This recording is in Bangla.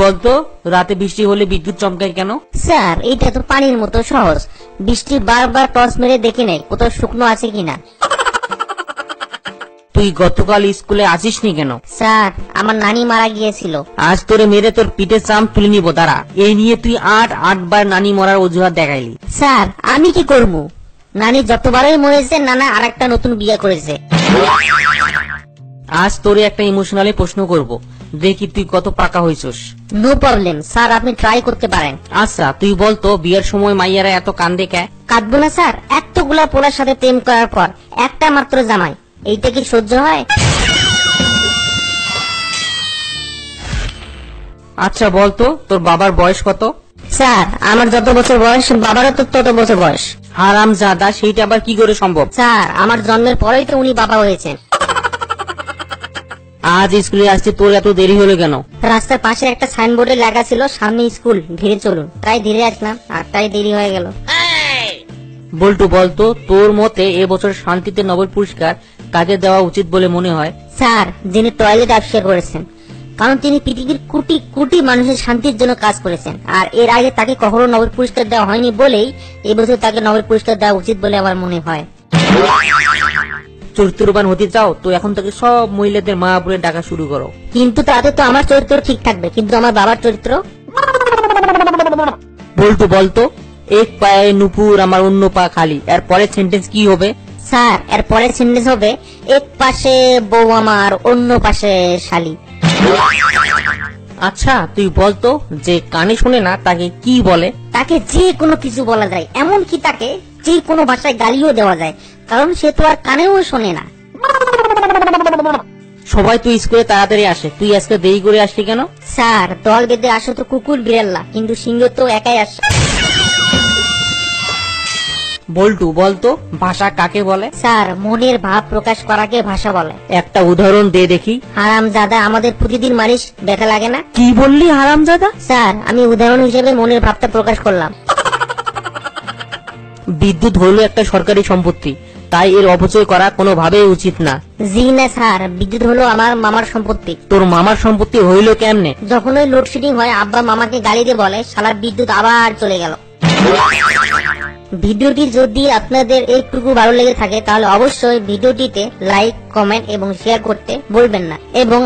বলতো রাতে বৃষ্টি হলে বিদ্যুৎ চমকায় কেন? স্যার এটা তো পানির মতো সহজ। বৃষ্টি বারবার টর্চ মেরে দেখে নেয় কোথাও শুকনো আছে কিনা। তুই গতকাল স্কুলে আসিসনি কেন? স্যার আমার নানি মারা গিয়েছিল। আজ তোরে মেরে তোর পিঠে চাম তুলে নিব। দাঁড়া। এই নিয়ে তুই 8বার নানি মরার অজুহাত দেখাইলি। স্যার আমি কি করবো? নানি যতবারই মরেছে নানা আরেকটা নতুন বিয়ে করেছে। আজ তোরে একটা ইমোশনালি প্রশ্ন করব, দেখি তুই কত পাকা হইছস। নো প্রবলেম স্যার, আপনি ট্রাই করতে পারেন। আচ্ছা তুই বলতো বিয়ের সময় মাইয়ারা এত কান্দে কে? কাঁদবো না স্যার? এতগুলা পোলার সাথে প্রেম করার পর একটা মাত্র জামাই, এইটা কি সহ্য হয়? আচ্ছা বলতো তোর বাবার বয়স কত? স্যার আমার যত বছর বয়স বাবারও তো তত বছর বয়স। হারামজাদা, সেইটা আবার কি করে সম্ভব? স্যার আমার জন্মের পরেই তো উনি বাবা হয়েছেন। আজ স্কুলে আসতে তোর এত দেরি হলো কেন? রাস্তার পাশে একটা সাইনবোর্ডে লেখা ছিল সামনে স্কুল, ধীরে চলুন, তাই ধীরে আসলাম আর তাই দেরি হয়ে গেল। বল্টু বলতো তোর মতে এবছর শান্তিতে নোবেল পুরস্কার কাকে দেওয়া উচিত বলে মনে হয়? স্যার যিনি টয়লেট আবিষ্কার করেছেন, কারণ তিনি পৃথিবীর কোটি কোটি মানুষের শান্তির জন্য কাজ করেছেন, আর এর আগে তাকে কখনো নোবেল পুরস্কার দেওয়া হয়নি বলেই এবছর তাকে নোবেল পুরস্কার দেওয়া উচিত বলে আমার মনে হয়। চরিত্রবান হতে চাও তো এখন থেকে সব মহিলাদের মা বলে ডাকা শুরু করো। কিন্তু তাতে তো আমার চরিত্র ঠিক থাকবে, কিন্তু আমার বাবার চরিত্র। বল্টু বলতো এক পায়ে নুপুর আমার অন্য পা খালি, এর পরের সেন্টেন্স কি হবে? স্যার এর পরের সেন্টেন্স হবে এক পাশে বউ আমার অন্য পাশে শালি। আচ্ছা তুই বলতো যে কানে শুনে না তাকে কি বলে? তাকে যে কোনো কিছু বলা যায়, এমনকি তাকে যে কোনো ভাষায় গালিও দেওয়া যায়, কারণ সে তো আর কানেও শোনে না। সবাই তুই স্কুলে তাড়াতাড়ি আসে, তুই আজকে দেরি করে আসলি কেন? স্যার দল বেঁধে আসো তো কুকুর বিড়াল্লা, কিন্তু সিংহ তো একাই আসে। বল্টু বলতো ভাষা কাকে বলে? স্যার মনের ভাব প্রকাশ করাকে ভাষা বলে। একটা উদাহরণ দে দেখি। হারামজাদা আমাদের প্রতিদিন মানুষ দেখা লাগে না? কি বললি হারামজাদা? স্যার আমি উদাহরণ হিসেবে মনের ভাবটা প্রকাশ করলাম। বিদ্যুৎ হলো একটা সরকারি সম্পত্তি, তাই এর অপচয় করা কোনোভাবেই উচিত না। জি না স্যার, বিদ্যুৎ হলো আমার মামার সম্পত্তি। তোর মামার সম্পত্তি হইলো কেমনে? যখন ওই লোডশেডিং হয় আব্বা মামাকে গালি দিয়ে বলে শালা বিদ্যুৎ আবার চলে গেল। ভিডিওটি যদি আপনাদের একটুকু ভালো লেগে থাকে তাহলে অবশ্যই ভিডিওটিতে লাইক, কমেন্ট এবং শেয়ার করতে বলবেন না, এবং